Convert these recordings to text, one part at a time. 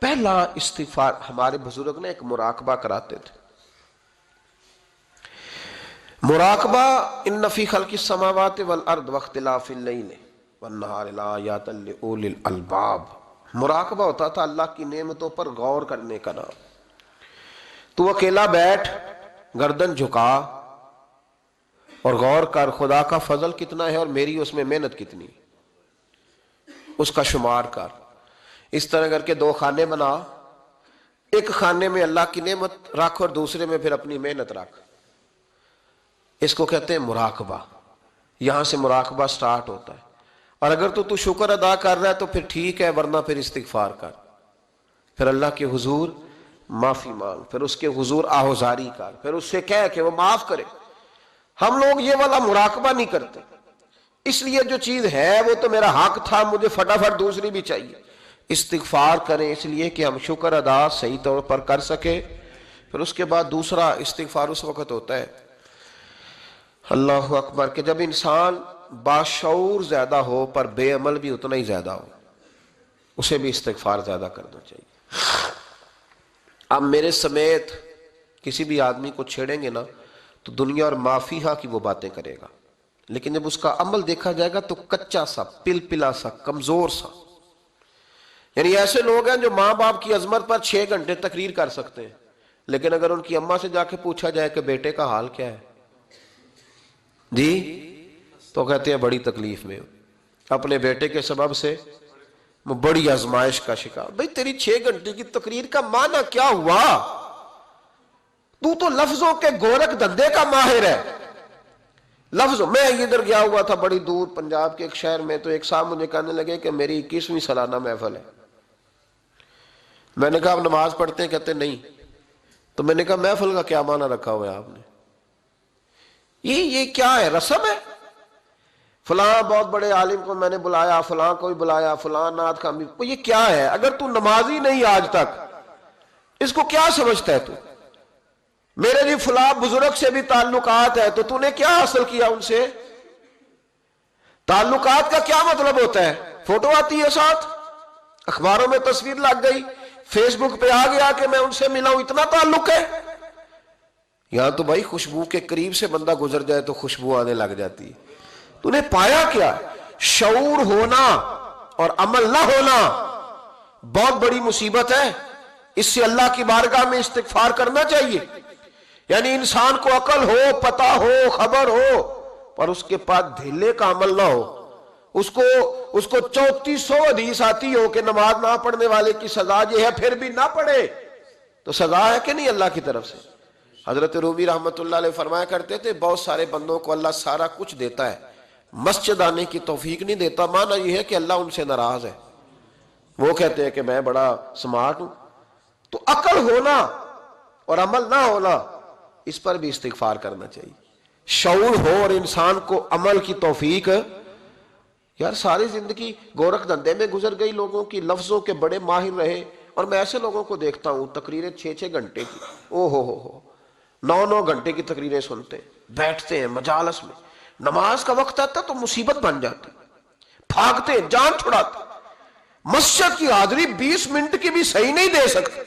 پہلا استغفار ہمارے بزرگ نے ایک مراقبہ کراتے تھے. مراقبہ ان فی خلق السماوات والارض واختلاف اللیل والنہار لآیات لأولی الالباب. مراقبہ ہوتا تھا اللہ کی نعمتوں پر غور کرنے کا نام. تو اکیلا بیٹھ، گردن جھکا اور غور کر خدا کا فضل کتنا ہے اور میری اس میں محنت کتنی، اس کا شمار کر. اس طرح کر کے 2 خانے بنا، ایک خانے میں اللہ کی نعمت رکھ اور دوسرے میں پھر اپنی محنت رکھ. اس کو کہتے ہیں مراقبہ. یہاں سے مراقبہ سٹارٹ ہوتا ہے. اور اگر تو شکر ادا کر رہا ہے تو پھر ٹھیک ہے، ورنہ پھر استغفار کر، پھر اللہ کے حضور معافی مانگ، پھر اس کے حضور آہوزاری کر، پھر اس سے کہہ کہ وہ معاف کرے. ہم لوگ یہ والا مراقبہ نہیں کرتے، اس لیے جو چیز ہے وہ تو میرا حق تھا، مجھے فٹافٹ دوسری بھی چاہیے. استغفار کریں اس لیے کہ ہم شکر ادا صحیح طور پر کر سکے. پھر اس کے بعد دوسرا استغفار اس وقت ہوتا ہے اللہ اکبر کہ جب انسان باشعور زیادہ ہو پر بے عمل بھی اتنا ہی زیادہ ہو، اسے بھی استغفار زیادہ کرنا چاہیے. اب میرے سمیت کسی بھی آدمی کو چھیڑیں گے نا تو دنیا اور مافیہا کی وہ باتیں کرے گا، لیکن جب اس کا عمل دیکھا جائے گا تو کچا سا، پلپلا سا، کمزور سا. یعنی ایسے لوگ ہیں جو ماں باپ کی عظمت پر 6 گھنٹے تقریر کر سکتے ہیں، لیکن اگر ان کی اماں سے جا کے پوچھا جائے کہ بیٹے کا حال کیا ہے جی، تو کہتے ہیں بڑی تکلیف میں ہو، اپنے بیٹے کے سبب سے بڑی آزمائش کا شکار. بھئی تیری 6 گھنٹے کی تقریر کا معنی کیا ہوا؟ تو لفظوں کے گورکھ دھندے کا ماہر ہے. لفظ میں ادھر گیا ہوا تھا بڑی دور پنجاب کے ایک شہر میں، تو ایک صاحب مجھے کہنے لگے کہ میری 21ویں سالانہ محفل ہے. میں نے کہا آپ نماز پڑھتے ہیں؟ کہتے نہیں. تو میں نے کہا محفل کا کیا معنی رکھا ہوا ہے آپ نے؟ یہ کیا ہے، رسم ہے؟ فلاں بہت بڑے عالم کو میں نے بلایا، فلاں کو بھی بلایا، فلاں نعت خامی. یہ کیا ہے؟ اگر تو نمازی نہیں آج تک، اس کو کیا سمجھتا ہے تو؟ میرے جی فلاں بزرگ سے بھی تعلقات ہے، تو نے کیا حاصل کیا ان سے؟ تعلقات کا کیا مطلب ہوتا ہے؟ فوٹو آتی ہے ساتھ، اخباروں میں تصویر لگ گئی، فیس بک پہ آ گیا کہ میں ان سے ملا ہوں، اتنا تعلق ہے؟ یہاں تو بھائی خوشبو کے قریب سے بندہ گزر جائے تو خوشبو آنے لگ جاتی ہے. تو نے پایا کیا؟ شعور ہونا اور عمل نہ ہونا بہت بڑی مصیبت ہے. اس سے اللہ کی بارگاہ میں استغفار کرنا چاہیے. یعنی انسان کو عقل ہو، پتہ ہو، خبر ہو، پر اس کے پاس دھیلے کا عمل نہ ہو. اس کو 3400 حدیث آتی ہو کہ نماز نہ پڑھنے والے کی سزا یہ ہے، پھر بھی نہ پڑھے تو سزا ہے کہ نہیں اللہ کی طرف سے؟ حضرت رومی رحمت اللہ علیہ فرمایا کرتے تھے بہت سارے بندوں کو اللہ سارا کچھ دیتا ہے، مسجد آنے کی توفیق نہیں دیتا. معنی یہ ہے کہ اللہ ان سے ناراض ہے. وہ کہتے ہیں کہ میں بڑا سمارٹ ہوں. تو عقل ہونا اور عمل نہ ہونا، اس پر بھی استغفار کرنا چاہیے. شعور ہو اور انسان کو عمل کی توفیق. یار ساری زندگی گورکھ دھندے میں گزر گئی لوگوں کی، لفظوں کے بڑے ماہر رہے، اور میں ایسے لوگوں کو دیکھتا ہوں تقریریں 6 گھنٹے کی، او ہو 9 گھنٹے کی تقریریں سنتے ہیں، بیٹھتے ہیں مجالس میں. نماز کا وقت آتا تو مصیبت بن جاتی، بھاگتے ہیں، جان چھڑاتے. مسجد کی حاضری 20 منٹ کی بھی صحیح نہیں دے سکتے.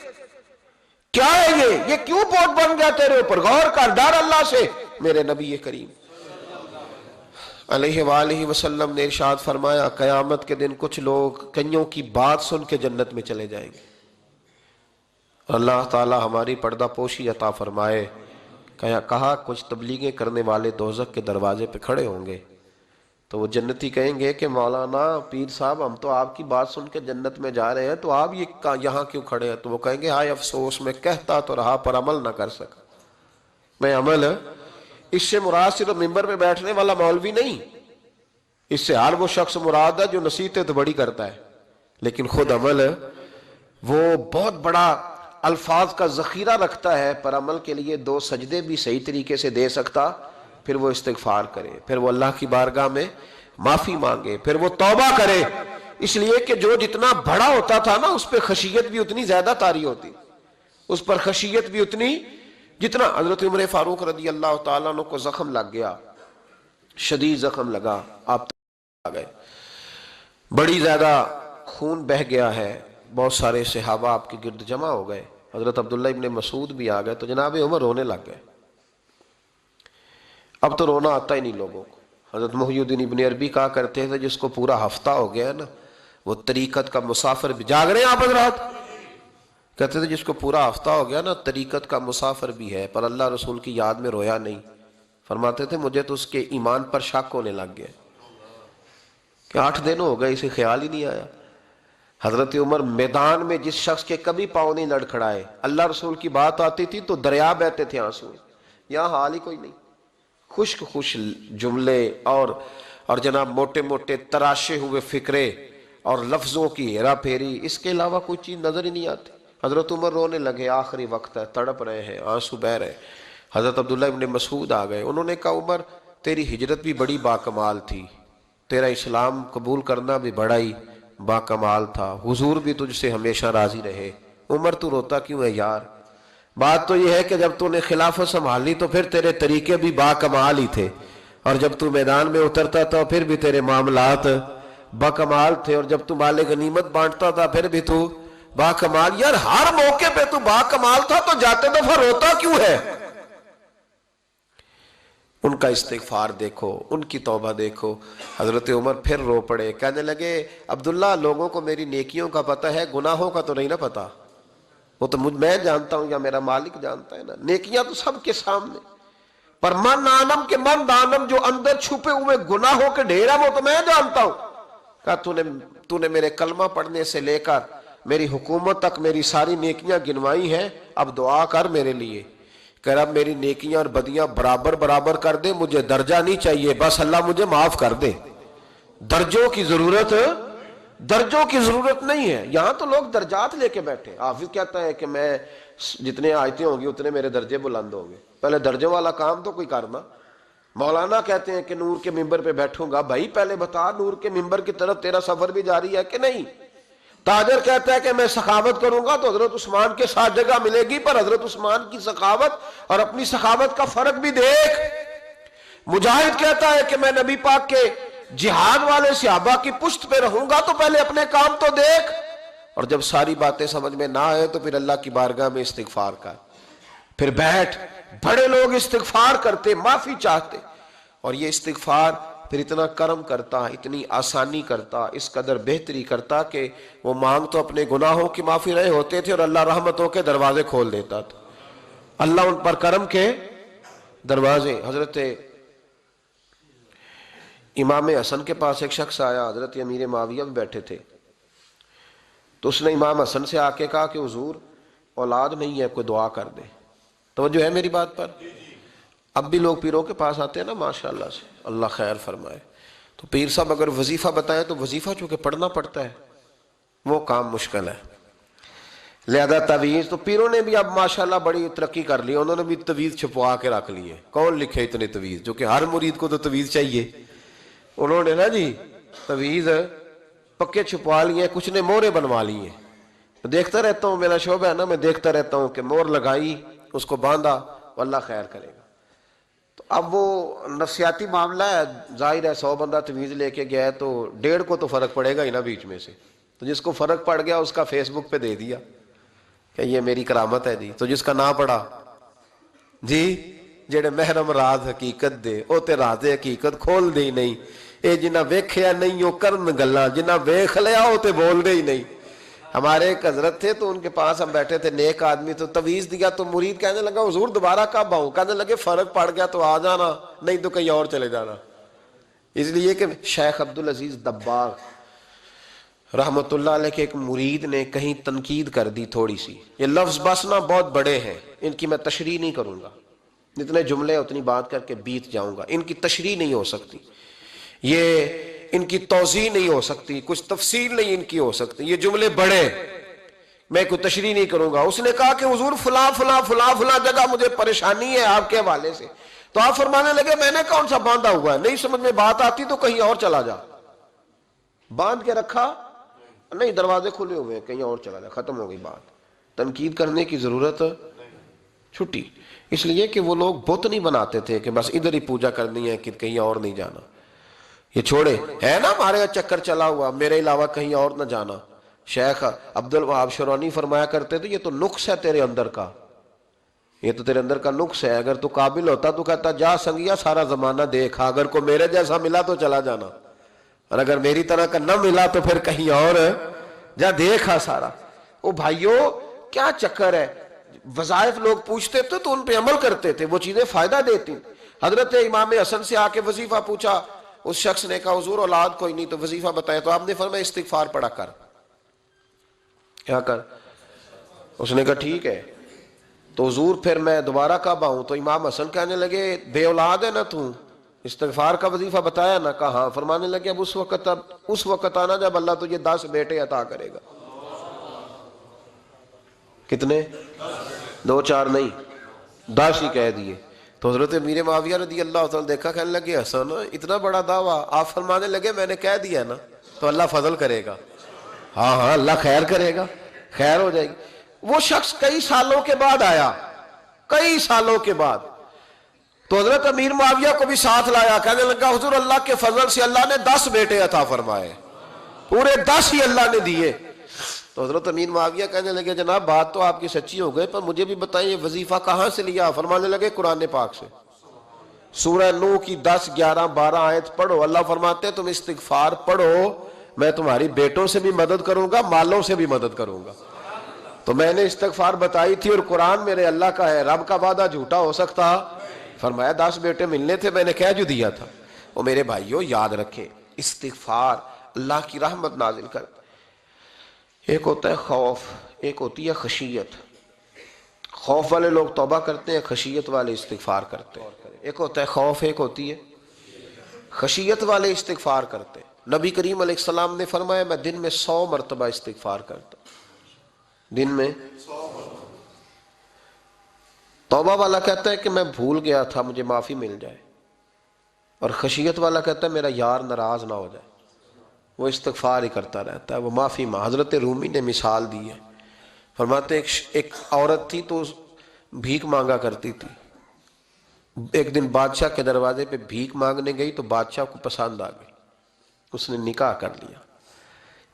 کیا ہے یہ کیوں بوجھ بن گیا تیرے اوپر؟ غور کر، ڈر اللہ سے. میرے نبی کریم علیہ وآلہ وسلم نے ارشاد فرمایا قیامت کے دن کچھ لوگ کئیوں کی بات سن کے جنت میں چلے جائیں گے. اللہ تعالی ہماری پردہ پوشی عطا فرمائے. کہا کچھ تبلیغیں کرنے والے دوزخ کے دروازے پہ کھڑے ہوں گے تو وہ جنتی کہیں گے کہ مولانا پیر صاحب ہم تو آپ کی بات سن کے جنت میں جا رہے ہیں، تو آپ یہاں کیوں کھڑے ہیں؟ تو وہ کہیں گے ہائے افسوس، میں کہتا تو رہا پر عمل نہ کر سکا. میں عمل، اس سے مراد صرف ممبر پہ بیٹھنے والا مولوی نہیں، اس سے ہر وہ شخص مراد ہے جو نصیحتیں تو بڑی کرتا ہے لیکن خود عمل وہ بہت بڑا الفاظ کا ذخیرہ رکھتا ہے، پر عمل کے لیے 2 سجدے بھی صحیح طریقے سے دے سکتا. پھر وہ استغفار کرے، پھر وہ اللہ کی بارگاہ میں معافی مانگے، پھر وہ توبہ کرے. اس لیے کہ جو جتنا بڑا ہوتا تھا نا اس پہ خشیت بھی اتنی زیادہ طاری ہوتی، اس پر خشیت بھی اتنی جتنا. حضرت عمر فاروق رضی اللہ تعالیٰ عنہ کو زخم لگ گیا، شدید زخم لگا، آپ آ گئے، بڑی زیادہ خون بہہ گیا ہے، بہت سارے صحابہ آپ کے گرد جمع ہو گئے، حضرت عبداللہ ابن مسعود بھی آ گئے، تو جناب عمر رونے لگ گئے۔ اب تو رونا آتا ہی نہیں لوگوں کو۔ حضرت محی الدین ابن عربی کہا کرتے تھے جس کو پورا ہفتہ ہو گیا نا وہ طریقت کا مسافر بھی، جاگ رہے ہیں آپ حضرات؟ کہتے تھے جس کو پورا ہفتہ ہو گیا نا طریقت کا مسافر بھی ہے، پر اللہ رسول کی یاد میں رویا نہیں۔ فرماتے تھے مجھے تو اس کے ایمان پر شک ہونے لگ گیا کہ 8 دن ہو گئے اسے خیال ہی نہیں آیا۔ حضرت عمر میدان میں جس شخص کے کبھی پاؤں نہیں لڑکھڑائے، اللہ رسول کی بات آتی تھی تو دریا بہتے تھے آنسو، یہاں حال ہی کوئی نہیں۔ خشک خشک جملے اور جناب موٹے موٹے تراشے ہوئے فکرے اور لفظوں کی ہیرا پھیری، اس کے علاوہ کوئی چیز نظر ہی نہیں آتی۔ حضرت عمر رونے لگے، آخری وقت ہے، تڑپ رہے ہیں، آنسو بہہ رہے۔ حضرت عبداللہ ابن مسعود آ گئے، انہوں نے کہا عمر تیری ہجرت بھی بڑی باکمال تھی، تیرا اسلام قبول کرنا بھی بڑا ہی باکمال تھا، حضور بھی تجھ سے ہمیشہ راضی رہے۔ عمر تو روتا کیوں ہے یار؟ بات تو یہ ہے کہ جب تو نے خلافت سنبھالی تو پھر تیرے طریقے بھی باکمال ہی تھے، اور جب تو میدان میں اترتا تھا پھر بھی تیرے معاملات باکمال تھے، اور جب تو مال غنیمت بانٹتا تھا پھر بھی تو باکمال۔ یار ہر موقع پہ تو باکمال تھا تو جاتے دفعہ روتا کیوں ہے؟ ان کا استغفار دیکھو، ان کی توبہ دیکھو۔ حضرت عمر پھر رو پڑے، کہنے لگے عبداللہ لوگوں کو میری نیکیوں کا پتہ ہے، گناہوں کا تو نہیں نا پتہ۔ وہ تو میں جانتا ہوں یا میرا مالک جانتا ہے نا، نیکیاں تو سب کے سامنے، پر من عالم کے من دانم جو اندر چھپے ہوئے گناہوں کے ڈھیر ہیں وہ تو میں جانتا ہوں۔ کہا تو نے میرے کلمہ پڑھنے سے لے کر میری حکومت تک میری ساری نیکیاں گنوائی ہیں، اب دعا کر میرے لیے کہ رب میری نیکیاں اور بدیاں برابر برابر کر دے، مجھے درجہ نہیں چاہیے، بس اللہ مجھے معاف کر دے۔ درجوں کی ضرورت نہیں ہے، یہاں تو لوگ درجات لے کے بیٹھے۔ حافظ کہتا ہے کہ میں جتنے آیتیں ہوں گی اتنے میرے درجے بلند ہوں گے، پہلے درجوں والا کام تو کوئی کرنا۔ مولانا کہتے ہیں کہ نور کے ممبر پہ بیٹھوں گا، بھائی پہلے بتا نور کے ممبر کی طرف تیرا سفر بھی جاری ہے کہ نہیں؟ تاجر کہتا ہے کہ میں سخاوت کروں گا تو حضرت عثمان کے ساتھ جگہ ملے گی، پر حضرت عثمان کی سخاوت اور اپنی سخاوت کا فرق بھی دیکھ۔ مجاہد کہتا ہے کہ میں نبی پاک کے جہاد والے صحابہ کی پشت پہ رہوں گا تو پہلے اپنے کام تو دیکھ، اور جب ساری باتیں سمجھ میں نہ آئے تو پھر اللہ کی بارگاہ میں استغفار کر، پھر بیٹھ۔ بڑے لوگ استغفار کرتے، معافی چاہتے، اور یہ استغفار پھر اتنا کرم کرتا، اتنی آسانی کرتا، اس قدر بہتری کرتا کہ وہ مانگ تو اپنے گناہوں کی معافی رہے ہوتے تھے اور اللہ رحمتوں کے دروازے کھول دیتا تھا، اللہ ان پر کرم کے دروازے۔ حضرت امام حسن کے پاس ایک شخص آیا، حضرت امیر معاویہ بھی بیٹھے تھے، تو اس نے امام حسن سے آ کے کہا کہ حضور اولاد نہیں ہے، کوئی دعا کر دے۔ توجہ ہے میری بات پر؟ اب بھی لوگ پیروں کے پاس آتے ہیں نا ماشاءاللہ سے، اللہ خیر فرمائے، تو پیر صاحب اگر وظیفہ بتائیں تو وظیفہ چونکہ پڑھنا پڑتا ہے وہ کام مشکل ہے، لہذا تعویذ تو پیروں نے بھی اب ماشاءاللہ بڑی ترقی کر لی، انہوں نے بھی تعویذ چھپوا کے رکھ لیے۔ کون لکھے اتنے تعویذ؟ جو کہ ہر مرید کو تو تعویذ چاہیے، انہوں نے نا جی تعویذ پکے چھپوا لیے، کچھ نے مورے بنوا لیے۔ دیکھتا رہتا ہوں، میرا شعبہ ہے نا، میں دیکھتا رہتا ہوں کہ مور لگائی، اس کو باندھا، اللہ خیر کرے گا۔ تو اب وہ نفسیاتی معاملہ ہے، ظاہر ہے 100 بندہ تعویذ لے کے گیا ہے تو 1.5 کو تو فرق پڑے گا ہی نا بیچ میں سے، تو جس کو فرق پڑ گیا اس کا فیس بک پہ دے دیا کہ یہ میری کرامت ہے جی، تو جس کا نہ پڑا جی جڑے محرم راز حقیقت دے او تے راز حقیقت کھول دے ہی نہیں، اے جنہ ویکھیا نہیں او کرن گلاں، جنہ ویکھ لیا او تے بول دے ہی نہیں۔ ہمارے ایک حضرت تھے تو ان کے پاس ہم بیٹھے تھے، نیک آدمی، تو تعویذ دیا تو مرید کہنے لگا حضور دوبارہ کب آؤں؟ کہنے لگے فرق پڑ گیا تو آ جانا، نہیں تو کہیں اور چلے جانا۔ اس لیے کہ شیخ عبدالعزیز دباغ رحمت اللہ علیہ کے ایک مرید نے کہیں تنقید کر دی تھوڑی سی، یہ لفظ بس نا بہت بڑے ہیں، ان کی میں تشریح نہیں کروں گا، جتنے جملے اتنی بات کر کے بیت جاؤں گا، ان کی تشریح نہیں ہو سکتی، یہ ان کی توضیح نہیں ہو سکتی، کچھ تفصیل نہیں ان کی ہو سکتی، یہ جملے بڑے، میں کوئی تشریح نہیں کروں گا۔ اس نے کہا کہ حضور فلاں فلاں فلاں فلاں جگہ مجھے پریشانی ہے آپ کے حوالے سے، تو آپ فرمانے لگے میں نے کون سا باندھا ہوا ہے، نہیں سمجھ میں بات آتی تو کہیں اور چلا جا، باندھ کے رکھا نہیں، دروازے کھلے ہوئے ہیں، کہیں اور چلا جا، ختم ہو گئی بات، تنقید کرنے کی ضرورت چھٹی۔ اس لیے کہ وہ لوگ بت نہیں بناتے تھے کہ بس ادھر ہی پوجا کرنی ہے کہ کہیں اور نہیں جانا، یہ چھوڑے ہے نا ہمارے چکر چلا ہوا، میرے علاوہ کہیں اور نہ جانا، شیخ عبد الوہاب شرونی فرمایا کرتے تھے یہ تو نقص ہے تیرے اندر کا، یہ تو تیرے اندر کا نقص ہے، اگر تو قابل ہوتا تو کہتا جا سنگیا سارا زمانہ دیکھا، اگر کوئی میرے جیسا ملا تو چلا جانا، اور اگر میری طرح کا نہ ملا تو پھر کہیں اور جا دیکھا سارا۔ او بھائیو کیا چکر ہے، وظائف لوگ پوچھتے تھے تو ان پہ عمل کرتے تھے، وہ چیزیں فائدہ دیتی۔ حضرت امام حسن سے آ کے وظیفہ پوچھا، اس شخص نے کہا حضور اولاد کوئی نہیں تو وظیفہ بتایا، تو آپ نے فرمایا استغفار پڑھا کر۔ کیا کر؟ اس نے کہا ٹھیک ہے۔ تو حضور پھر میں دوبارہ کب آؤں؟ تو امام حسن کہنے لگے بے اولاد ہے نا تو، استغفار کا وظیفہ بتایا نا؟ کہا ہاں۔ فرمانے لگے اب اس وقت آنا جب اللہ تجھے 10 بیٹے عطا کرے گا۔ کتنے؟ 2 4 نہیں، 10 ہی کہہ دیے۔ تو حضرت امیر معاویہ رضی اللہ تعالیٰ دیکھا، کہنے لگے حسن اتنا بڑا دعویٰ؟ آپ فرمانے لگے میں نے کہہ دیا نا تو اللہ فضل کرے گا۔ ہاں ہاں اللہ خیر کرے گا، خیر ہو جائے گی۔ وہ شخص کئی سالوں کے بعد آیا، کئی سالوں کے بعد، تو حضرت امیر معاویہ کو بھی ساتھ لایا، کہنے لگا حضور اللہ کے فضل سے اللہ نے 10 بیٹے عطا فرمائے، پورے 10 ہی اللہ نے دیے۔ تو حضرت امیر معاویہ کہنے لگے جناب بات تو آپ کی سچی ہو گئی، پر مجھے بھی بتائیں یہ وظیفہ کہاں سے لیا؟ فرمانے لگے قرآن پاک سے، سورہ نوح کی 10 11 12 آیت پڑھو۔ اللہ فرماتے ہیں تم استغفار پڑھو، میں تمہاری بیٹوں سے بھی مدد کروں گا، مالوں سے بھی مدد کروں گا۔ تو میں نے استغفار بتائی تھی، اور قرآن میرے اللہ کا ہے، رب کا وعدہ جھوٹا ہو سکتا؟ فرمایا 10 بیٹے ملنے تھے، میں نے کہہ جو دیا تھا۔ وہ میرے بھائیوں یاد رکھیں، استغفار اللہ کی رحمت نازل کر۔ ایک ہوتا ہے خوف، ایک ہوتی ہے خشیت۔ خوف والے لوگ توبہ کرتے ہیں، خشیت والے استغفار کرتے ہیں۔ ایک ہوتا ہے خوف، ایک ہوتی ہے خشیت والے استغفار کرتے ہیں۔ نبی کریم علیہ السلام نے فرمایا میں دن میں 100 مرتبہ استغفار کرتا ہوں، دن میں۔ توبہ والا کہتا ہے کہ میں بھول گیا تھا، مجھے معافی مل جائے، اور خشیت والا کہتا ہے میرا یار ناراض نہ ہو جائے، وہ استغفار ہی کرتا رہتا ہے، وہ معافی حضرت رومی نے مثال دی ہے، فرماتے ایک عورت تھی تو بھیک مانگا کرتی تھی، ایک دن بادشاہ کے دروازے پہ بھیک مانگنے گئی تو بادشاہ کو پسند آ گئی، اس نے نکاح کر لیا۔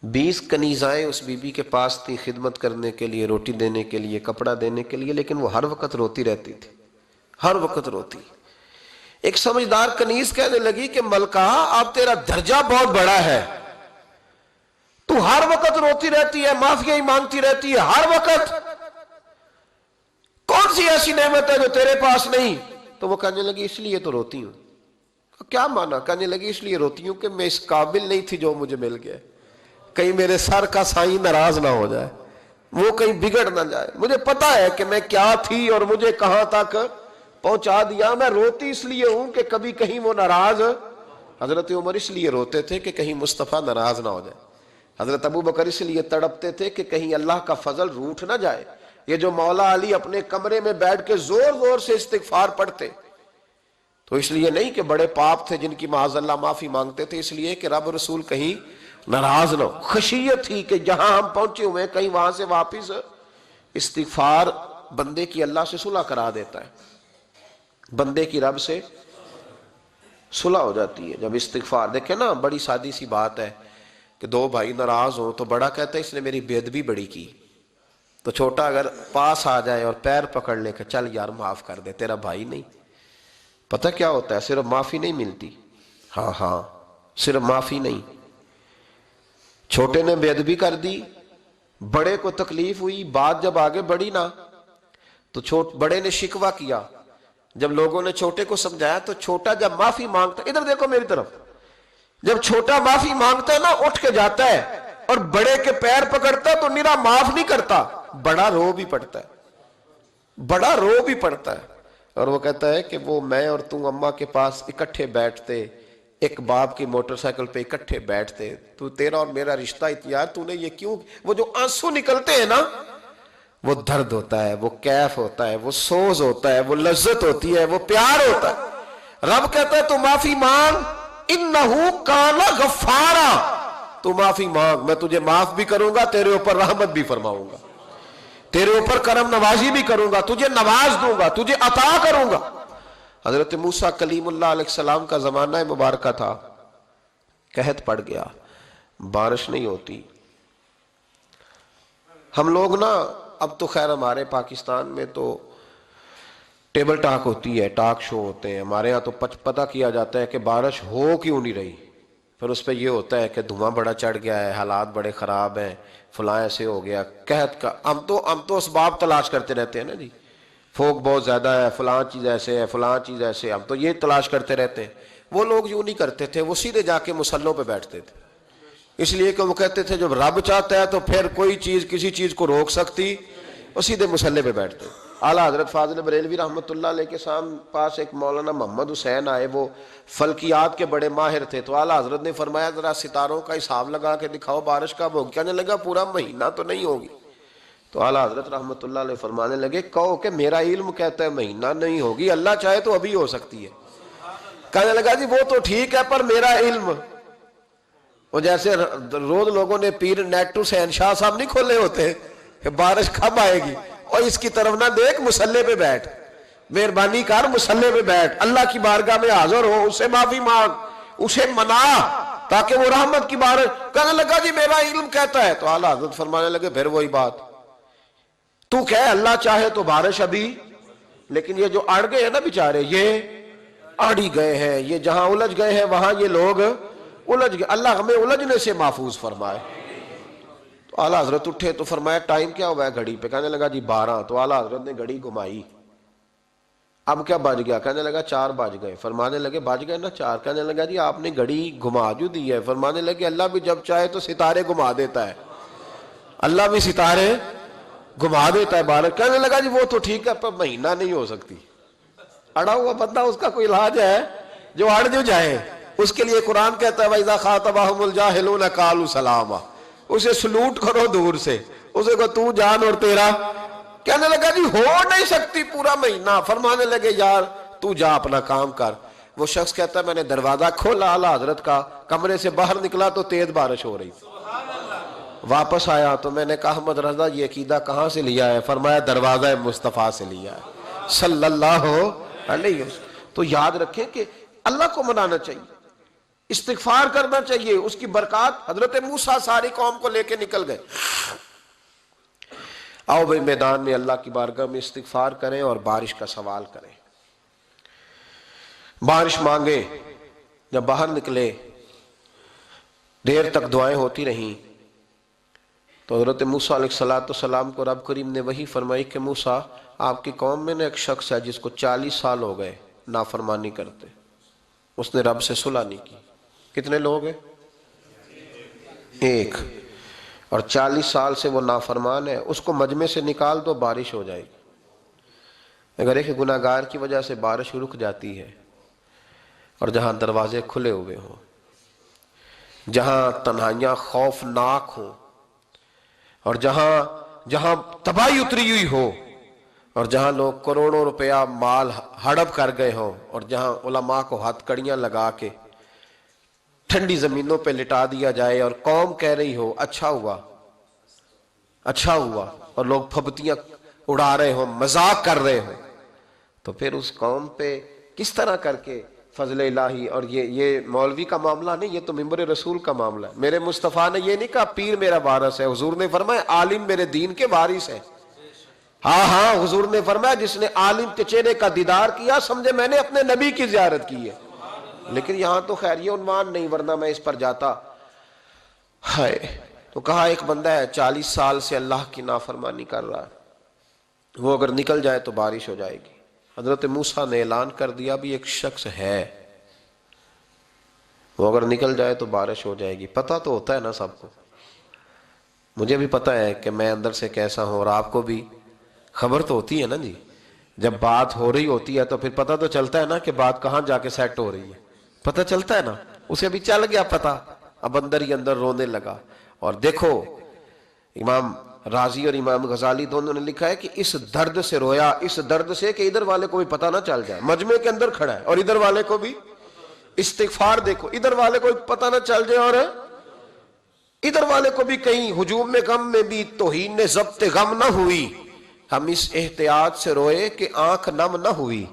20 کنیزائیں اس بی بی کے پاس تھی خدمت کرنے کے لیے، روٹی دینے کے لیے، کپڑا دینے کے لیے، لیکن وہ ہر وقت روتی رہتی تھی، ہر وقت روتی۔ ایک سمجھدار کنیز کہنے لگی کہ ملکہ اب تیرا درجہ بہت بڑا ہے، تو ہر وقت روتی رہتی ہے، معافیاں ہی مانگتی رہتی ہے ہر وقت، کون سی ایسی نعمت ہے جو تیرے پاس نہیں؟ تو وہ کہنے لگی اس لیے تو روتی ہوں۔ کیا مانا؟ کہنے لگی اس لیے روتی ہوں کہ میں اس قابل نہیں تھی جو مجھے مل گیا، کہیں میرے سر کا سائیں ناراض نہ ہو جائے، وہ کہیں بگڑ نہ جائے، مجھے پتا ہے کہ میں کیا تھی اور مجھے کہاں تک پہنچا دیا، میں روتی اس لیے ہوں کہ کبھی کہیں وہ ناراض۔ حضرت عمر اس لیے روتے تھے کہ کہیں مصطفیٰ ناراض نہ ہو جائے، حضرت ابو بکر اس لیے تڑپتے تھے کہ کہیں اللہ کا فضل روٹھ نہ جائے۔ یہ جو مولا علی اپنے کمرے میں بیٹھ کے زور زور سے استغفار پڑھتے تو اس لیے نہیں کہ بڑے پاپ تھے جن کی معاذ اللہ معافی مانگتے تھے، اس لیے کہ رب رسول کہیں ناراض نہ ہو۔ خشیت تھی کہ جہاں ہم پہنچے ہوئے کہیں وہاں سے واپس۔ استغفار بندے کی اللہ سے صلح کرا دیتا ہے، بندے کی رب سے صلح ہو جاتی ہے جب استغفار۔ دیکھیں نا بڑی سادی سی بات ہے کہ 2 بھائی ناراض ہوں تو بڑا کہتا ہے اس نے میری بے ادبی بڑی کی، تو چھوٹا اگر پاس آ جائے اور پیر پکڑ لے کہ چل یار معاف کر دے، تیرا بھائی نہیں۔ پتہ کیا ہوتا ہے؟ صرف معافی نہیں ملتی، ہاں صرف معافی نہیں، چھوٹے نے بے ادبی کر دی، بڑے کو تکلیف ہوئی، بات جب آگے بڑھی نا تو بڑے نے شکوہ کیا، جب لوگوں نے چھوٹے کو سمجھایا تو چھوٹا جب معافی مانگتا، ادھر دیکھو میری طرف، جب چھوٹا معافی مانگتا ہے نا اٹھ کے جاتا ہے اور بڑے کے پیر پکڑتا ہے تو نرا معاف نہیں کرتا، بڑا رو بھی پڑتا ہے، بڑا رو بھی پڑتا ہے، اور وہ کہتا ہے کہ وہ میں اور تم اماں کے پاس اکٹھے بیٹھتے، ایک باپ کی موٹر سائیکل پہ اکٹھے بیٹھتے، تو تیرا اور میرا رشتہ یار تو نے یہ کیوں؟ وہ جو آنسو نکلتے ہیں نا وہ درد ہوتا ہے، وہ کیف ہوتا ہے، وہ سوز ہوتا ہے، وہ لذت ہوتی ہے، وہ پیار ہوتا ہے۔ رب کہتا ہے تو معافی مانگ، انہو کان غفارا، تو معافی مانگ، میں تجھے معاف بھی کروں گا، تیرے اوپر رحمت بھی فرماؤں گا، تیرے اوپر کرم نوازی بھی کروں گا، تجھے نواز دوں گا، تجھے عطا کروں گا۔ حضرت موسیٰ کلیم اللہ علیہ السلام کا زمانہ مبارکہ تھا، قحط پڑ گیا، بارش نہیں ہوتی، ہم لوگ نا اب تو خیر ہمارے پاکستان میں تو ٹیبل ٹاک ہوتی ہے، ٹاک شو ہوتے ہیں، ہمارے ہاں تو پتہ کیا جاتا ہے کہ بارش ہو کیوں نہیں رہی، پھر اس پہ یہ ہوتا ہے کہ دھواں بڑا چڑھ گیا ہے، حالات بڑے خراب ہیں، فلاں ایسے ہو گیا، قحط کا ہم تو اسباب تلاش کرتے رہتے ہیں نا جی، فوگ بہت زیادہ ہے، فلاں چیز ایسے ہے، فلاں چیز ایسے، ہم تو یہ تلاش کرتے رہتے ہیں۔ وہ لوگ یوں نہیں کرتے تھے، وہ سیدھے جا کے مصلوں پہ بیٹھتے تھے، اس لیے کہ وہ کہتے تھے جب رب چاہتا ہے تو پھر کوئی چیز کسی چیز کو روک سکتی، وہ سیدھے مصلے پہ بیٹھتے۔ اعلیٰ حضرت فاضل بریلوی رحمۃ اللہ علیہ کے پاس ایک مولانا محمد حسین آئے، وہ فلکیات کے بڑے ماہر تھے، تو اعلیٰ حضرت نے فرمایا ذرا ستاروں کا حساب لگا کے دکھاؤ بارش کب ہوگی؟ کہنے لگا پورا مہینہ تو نہیں ہوگی۔ تو اعلیٰ حضرت رحمۃ اللہ علیہ فرمانے لگے کہو کہ میرا علم کہتا ہے مہینہ نہیں ہوگی، اللہ چاہے تو ابھی ہو سکتی ہے۔ کہنے لگا جی وہ تو ٹھیک ہے پر میرا علم، وہ جیسے روز لوگوں نے پیر نیٹ ٹو حسین شاہ صاحب نہیں کھولے ہوتے کہ بارش کب آئے گی، اور اس کی طرف نہ دیکھ، مصلے پہ بیٹھ، مہربانی کر مصلے پہ بیٹھ، اللہ کی بارگاہ میں حاضر ہو، اسے معافی مانگ، اسے منا تاکہ وہ رحمت کی بارش۔ کہنے لگا جی میرا علم کہتا ہے۔ تو اعلیٰ حضرت فرمانے لگے پھر وہی بات، تو کہ اللہ چاہے تو بارش ابھی، لیکن یہ جو اڑ گئے ہیں نا بیچارے، یہ اڑی گئے ہیں، یہ جہاں الجھ گئے ہیں وہاں یہ لوگ الجھ گئے، اللہ ہمیں الجھنے سے محفوظ فرمائے۔ تو اعلیٰ حضرت اٹھے تو فرمایا ٹائم کیا ہوا ہے گھڑی پہ؟ کہنے لگا جی 12۔ تو اعلیٰ حضرت نے گھڑی گھمائی، اب کیا بج گیا؟ کہنے لگا 4 بج گئے۔ فرمانے لگے بج گئے نا 4؟ کہنے لگا جی آپ نے گھڑی گھما جو دی ہے۔ فرمانے لگے اللہ بھی جب چاہے تو ستارے گھما دیتا ہے، اللہ بھی ستارے گھما دیتا ہے بارش۔ کہنے لگا جی وہ تو ٹھیک ہے پر مہینہ نہیں ہو سکتی۔ اڑا ہوا بندہ، اس کا کوئی علاج ہے؟ جو اڑ جو جائے اس کے لیے قرآن کہتا ہے وَإِذَا خَاطَبَهُمُ الْجَاهِلُونَ قَالُوا سَلَامًا، اسے سلوٹ کرو دور سے، اسے کو تو جان اور تیرا۔ کہنے لگا جی ہو نہیں سکتی پورا مہینہ۔ فرمانے لگے یار تو جا اپنا کام کر۔ وہ شخص کہتا ہے میں نے دروازہ کھولا اعلیٰ حضرت کا، کمرے سے باہر نکلا تو تیز بارش ہو رہی، واپس آیا تو میں نے کہا احمد رضا یہ عقیدہ کہاں سے لیا ہے؟ فرمایا دروازہ مصطفیٰ سے لیا ہے صلی اللہ علیہ وسلم۔ تو یاد رکھیں کہ اللہ کو منانا چاہیے، استغفار کرنا چاہیے، اس کی برکات۔ حضرت موسیٰ ساری قوم کو لے کے نکل گئے۔ آؤ بھائی میدان میں اللہ کی بارگاہ میں استغفار کریں اور بارش کا سوال کریں، بارش مانگے۔ جب باہر نکلے دیر تک دعائیں ہوتی رہیں تو حضرت موسیٰ علیہ السلام کو رب کریم نے وحی فرمائی کہ موسیٰ آپ کی قوم میں نے ایک شخص ہے جس کو 40 سال ہو گئے نافرمانی کرتے، اس نے رب سے صلح نہیں کی۔ کتنے لوگ ہیں؟ ایک، اور 40 سال سے وہ نافرمان ہے، اس کو مجمع سے نکال دو بارش ہو جائے گی۔ اگر ایک گناہگار کی وجہ سے بارش رک جاتی ہے، اور جہاں دروازے کھلے ہوئے ہوں، جہاں تنہائیاں خوفناک ہوں، اور جہاں تباہی اتری ہوئی ہو، اور جہاں لوگ کروڑوں روپیہ مال ہڑپ کر گئے ہوں، اور جہاں علماء کو ہاتھ کڑیاں لگا کے ٹھنڈی زمینوں پہ لٹا دیا جائے اور قوم کہہ رہی ہو اچھا ہوا اچھا ہوا، اور لوگ پھبتیاں اڑا رہے ہوں، مذاق کر رہے ہوں، تو پھر اس قوم پہ کس طرح کر کے فضل الہی۔ اور یہ مولوی کا معاملہ نہیں، یہ تو ممبر رسول کا معاملہ ہے۔ میرے مصطفیٰ نے یہ نہیں کہا پیر میرا وارث ہے، حضور نے فرمایا عالم میرے دین کے وارث ہے۔ ہاں حضور نے فرمایا جس نے عالم کے چہرے کا دیدار کیا سمجھے میں نے اپنے نبی کی زیارت کی ہے۔ لیکن یہاں تو خیر یہ عنوان نہیں، ورنہ میں اس پر جاتا ہے۔ تو کہا ایک بندہ ہے 40 سال سے اللہ کی نافرمانی کر رہا ہے، وہ اگر نکل جائے تو بارش ہو جائے گی۔ حضرت موسیٰ نے اعلان کر دیا بھی ایک شخص ہے، وہ اگر نکل جائے تو بارش ہو جائے گی۔ پتہ تو ہوتا ہے نا سب کو، مجھے بھی پتہ ہے کہ میں اندر سے کیسا ہوں، اور آپ کو بھی خبر تو ہوتی ہے نا جی۔ جب بات ہو رہی ہوتی ہے تو پھر پتہ تو چلتا ہے نا کہ بات کہاں جا کے سیٹ ہو رہی ہے، پتہ چلتا ہے نا۔ اسے بھی چل گیا پتہ، اب اندر ہی اندر رونے لگا۔ اور دیکھو امام رازی اور امام غزالی دونوں نے لکھا ہے کہ اس درد سے رویا، اس درد سے کہ ادھر والے کو بھی پتہ نہ چل جائے، مجمع کے اندر کھڑا ہے اور ادھر والے کو بھی استغفار، دیکھو ادھر والے کو پتہ نہ چل جائے اور ادھر والے کو بھی کہیں ہجوم میں غم میں بھی توہین نے ضبط غم نہ ہوئی، ہم اس احتیاط سے روئے کہ آنکھ نم نہ ہوئی۔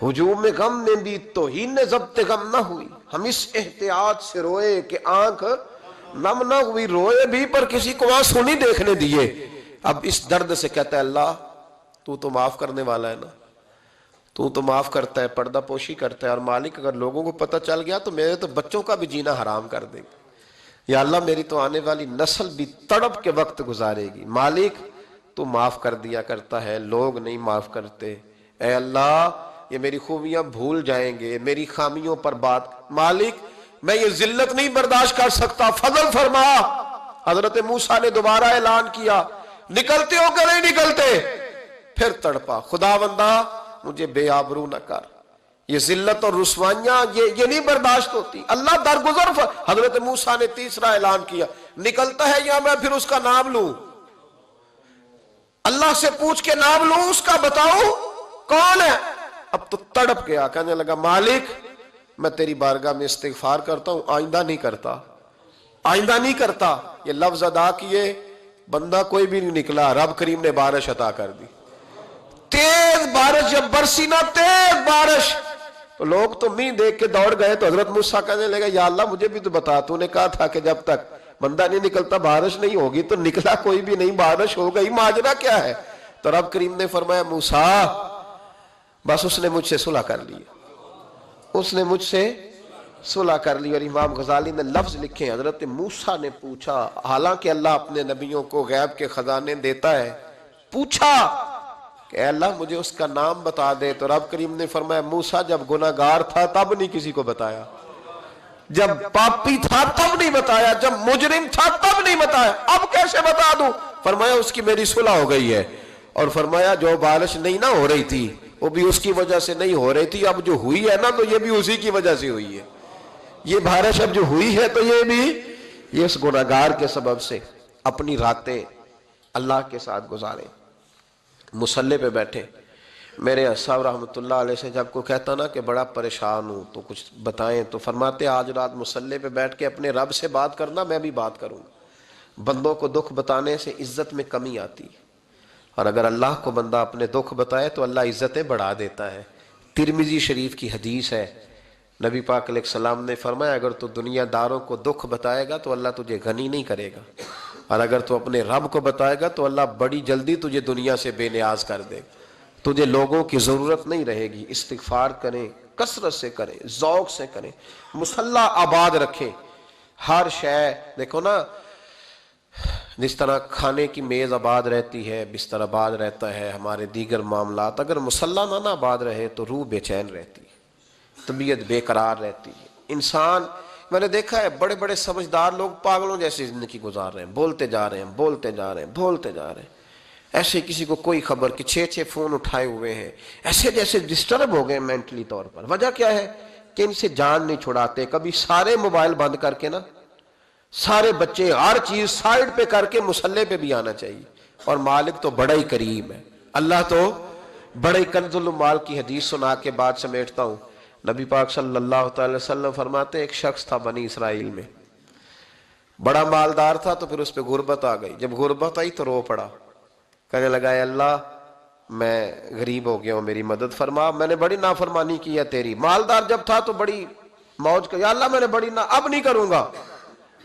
ہجوم غم میں بھی توہین نے ضبط غم نہ ہوئی، ہم اس احتیاط سے روئے کہ آنکھ نم نہ ہوئی، روئے بھی پر کسی کو آنسو نہیں دیکھنے دیے۔ اب اس درد سے کہتا ہے اللہ تو تو معاف کرنے والا ہے نا، تو تو معاف کرتا ہے، پردہ پوشی کرتا ہے، اور مالک اگر لوگوں کو پتہ چل گیا تو میرے تو بچوں کا بھی جینا حرام کر دے گا، یا اللہ میری تو آنے والی نسل بھی تڑپ کے وقت گزارے گی۔ مالک تو معاف کر دیا کرتا ہے، لوگ نہیں معاف کرتے، اے اللہ یہ میری خوبیاں بھول جائیں گے، میری خامیوں پر بات، مالک میں یہ ذلت نہیں برداشت کر سکتا، فضل فرما۔ حضرت موسیٰ نے دوبارہ اعلان کیا، نکلتے ہو کہ نہیں نکلتے؟ پھر تڑپا، خداوندا مجھے بے آبرو نہ کر، یہ ذلت اور رسوائیاں یہ نہیں برداشت ہوتی، اللہ درگزر حضرت موسیٰ نے تیسرا اعلان کیا، نکلتا ہے یا میں پھر اس کا نام لوں؟ اللہ سے پوچھ کے نام لوں اس کا، بتاؤ کون ہے؟ اب تو تڑپ گیا، کہنے لگا مالک میں تیری بارگاہ میں استغفار کرتا ہوں، آئندہ نہیں کرتا، آئندہ نہیں کرتا۔ یہ لفظ ادا کیے، بندہ کوئی بھی نہیں نکلا، رب کریم نے بارش عطا کر دی، تیز بارش جب برسی نا، تیز بارش، تو لوگ تو مین دیکھ کے دوڑ گئے، تو حضرت موسیٰ کہنے لگا یا اللہ مجھے بھی تو بتا، تو نے کہا تھا کہ جب تک بندہ نہیں نکلتا بارش نہیں ہوگی، تو نکلا کوئی بھی نہیں، بارش ہو گئی، ماجرا کیا ہے؟ تو رب کریم نے فرمایا موسیٰ بس اس نے مجھ سے صلح کر لی، اس نے مجھ سے صلح کر لی۔ اور امام غزالی نے لفظ لکھے، حضرت موسیٰ نے پوچھا، حالانکہ اللہ اپنے نبیوں کو غیب کے خزانے دیتا ہے، پوچھا کہ اے اللہ مجھے اس کا نام بتا دے، تو رب کریم نے فرمایا موسیٰ جب گناہگار تھا تب نہیں کسی کو بتایا، جب پاپی تھا تب نہیں بتایا، جب مجرم تھا تب نہیں بتایا، اب کیسے بتا دوں؟ فرمایا اس کی میری صلح ہو گئی ہے، اور فرمایا جو بارش نہیں نہ ہو رہی تھی وہ بھی اس کی وجہ سے نہیں ہو رہی تھی، اب جو ہوئی ہے نا تو یہ بھی اسی کی وجہ سے ہوئی ہے، یہ بارش اب جو ہوئی ہے تو یہ بھی یہ اس گناہگار کے سبب سے۔ اپنی راتیں اللہ کے ساتھ گزارے، مصلی پہ بیٹھے، میرے صاحب رحمۃ اللہ علیہ سے جب کوئی کہتا نا کہ بڑا پریشان ہوں تو کچھ بتائیں، تو فرماتے آج رات مصلی پہ بیٹھ کے اپنے رب سے بات کرنا، میں بھی بات کروں گا۔ بندوں کو دکھ بتانے سے عزت میں کمی آتی ہے، اور اگر اللہ کو بندہ اپنے دکھ بتائے تو اللہ عزتیں بڑھا دیتا ہے۔ ترمذی شریف کی حدیث ہے، نبی پاک علیہ السلام نے فرمایا اگر تو دنیا داروں کو دکھ بتائے گا تو اللہ تجھے غنی نہیں کرے گا، اور اگر تو اپنے رب کو بتائے گا تو اللہ بڑی جلدی تجھے دنیا سے بے نیاز کر دے گا، تجھے لوگوں کی ضرورت نہیں رہے گی۔ استغفار کریں، کثرت سے کریں، ذوق سے کریں، مصلی آباد رکھیں، ہر شے دیکھو نا، جس طرح کھانے کی میز آباد رہتی ہے، بستر آباد رہتا ہے، ہمارے دیگر معاملات، اگر مصلی نہ آباد رہے تو روح بے چین رہتی ہے، طبیعت بے قرار رہتی ہے۔ انسان میں نے دیکھا ہے بڑے بڑے سمجھدار لوگ پاگلوں جیسی زندگی گزار رہے ہیں، بولتے جا رہے ہیں، بولتے جا رہے ہیں، بولتے جا رہے ہیں، ایسے کسی کو کوئی خبر کہ 6 فون اٹھائے ہوئے ہیں، ایسے جیسے ڈسٹرب ہو گئے مینٹلی طور پر۔ وجہ کیا ہے کہ ان سے جان نہیں چھڑاتے۔ کبھی سارے موبائل بند کر کے نا، سارے بچے ہر چیز سائیڈ پہ کر کے مصلی پہ بھی آنا چاہیے، اور مالک تو بڑا ہی کریم ہے، اللہ تو بڑے کنز المال کی حدیث سنا کے بعد سمیٹتا ہوں۔ نبی پاک صلی اللہ تعالی وسلم فرماتے ایک شخص تھا بنی اسرائیل میں، بڑا مالدار تھا، تو پھر اس پہ غربت آ گئی، جب غربت آئی تو رو پڑا، کہنے لگا اے اللہ میں غریب ہو گیا ہوں، میری مدد فرما، میں نے بڑی نافرمانی کی ہے تیری۔ مالدار جب تھا تو بڑی موج کر، یا اللہ میں نے بڑی اب نہیں کروں گا،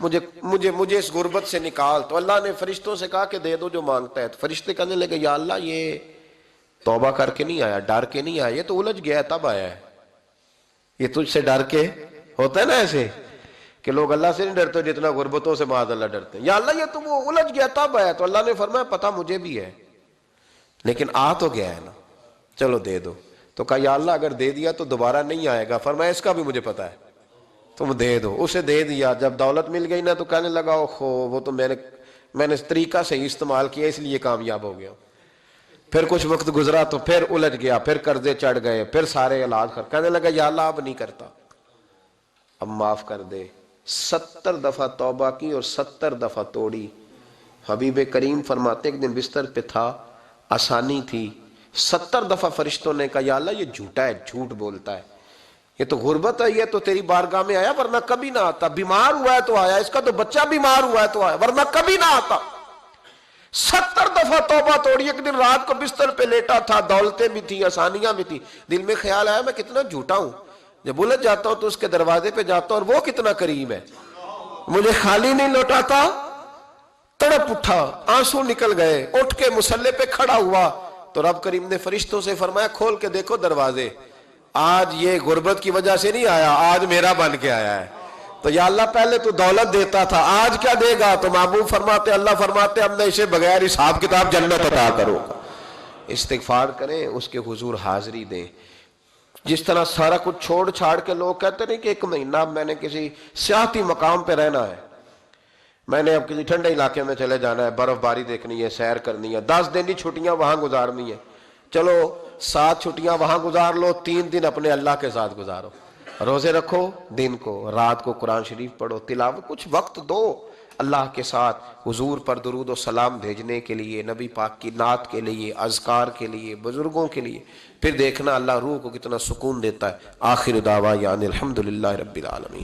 مجھے اس غربت سے نکال۔ تو اللہ نے فرشتوں سے کہا کہ دے دو جو مانگتا ہے، تو فرشتے کہنے لگے یا اللہ یہ توبہ کر کے نہیں آیا، ڈر کے نہیں آیا، یہ تو الجھ گیا ہے تب آیا ہے، یہ تجھ سے ڈر کے ہوتا ہے نا ایسے کہ لوگ اللہ سے نہیں ڈرتے جتنا غربتوں سے معاذ اللہ ڈرتے ہیں، یا اللہ یہ تو وہ الجھ گیا تب آیا۔ تو اللہ نے فرمایا پتہ مجھے بھی ہے لیکن آ تو گیا ہے نا، چلو دے دو۔ تو کہا یا اللہ اگر دے دیا تو دوبارہ نہیں آئے گا، فرمایا اس کا بھی مجھے پتہ ہے، تم دے دو۔ اسے دے دیا، جب دولت مل گئی نا تو کہنے لگا اوہو وہ تو میں نے اس طریقہ سے ہی استعمال کیا اس لیے کامیاب ہو گیا۔ پھر کچھ وقت گزرا تو پھر الجھ گیا، پھر قرضے چڑھ گئے، پھر سارے علاج کر، کہنے لگا یا اللہ اب نہیں کرتا، اب معاف کر دے۔ 70 دفعہ توبہ کی اور 70 دفعہ توڑی۔ حبیب کریم فرماتے ایک دن بستر پہ تھا، آسانی تھی، 70 دفعہ فرشتوں نے کہا یا اللہ یہ جھوٹا ہے، جھوٹ بولتا ہے، یہ تو غربت ہے، یہ تو تیری بارگاہ میں آیا ورنہ کبھی نہ آتا، بیمار ہوا ہے تو آیا، اس کا تو بچہ بیمار ہوا ہے تو آیا ورنہ کبھی نہ آتا۔ 70 دفعہ توبہ توڑی۔ ایک دن رات کو بستر پہ لیٹا تھا، دولتیں بھی تھی، آسانیاں بھی تھی، دل میں خیال آیا میں کتنا جھوٹا ہوں، جب الجھ جاتا ہوں تو اس کے دروازے پہ جاتا ہوں اور وہ کتنا کریم ہے، مجھے خالی نہیں لوٹاتا، تڑپ اٹھا، آنسو نکل گئے، اٹھ کے مصلے پہ کھڑا ہوا تو رب کریم نے فرشتوں سے فرمایا کھول کے دیکھو دروازے، آج یہ غربت کی وجہ سے نہیں آیا، آج میرا بن کے آیا ہے۔ تو یا اللہ پہلے تو دولت دیتا تھا، آج کیا دے گا؟ تو محبوب فرماتے، اللہ فرماتے اب میں اسے بغیر حساب کتاب جنت عطا کروں گا۔ استغفار کریں، اس کے حضور حاضری دیں۔ جس طرح سارا کچھ چھوڑ چھاڑ کے لوگ کہتے ہیں کہ 1 مہینہ میں نے کسی سیاحتی مقام پہ رہنا ہے، میں نے اب کسی ٹھنڈے علاقے میں چلے جانا ہے، برف باری دیکھنی ہے، سیر کرنی ہے، 10 دن کی چھٹیاں وہاں گزارنی ہے، چلو 7 چھٹیاں وہاں گزار لو، 3 دن اپنے اللہ کے ساتھ گزارو، روزے رکھو، دن کو رات کو قرآن شریف پڑھو، تلاوت، کچھ وقت دو اللہ کے ساتھ حضور پر درود و سلام بھیجنے کے لیے، نبی پاک کی نعت کے لیے، اذکار کے لیے، بزرگوں کے لیے، پھر دیکھنا اللہ روح کو کتنا سکون دیتا ہے۔ آخر دعوانا الحمدللہ رب العالمین۔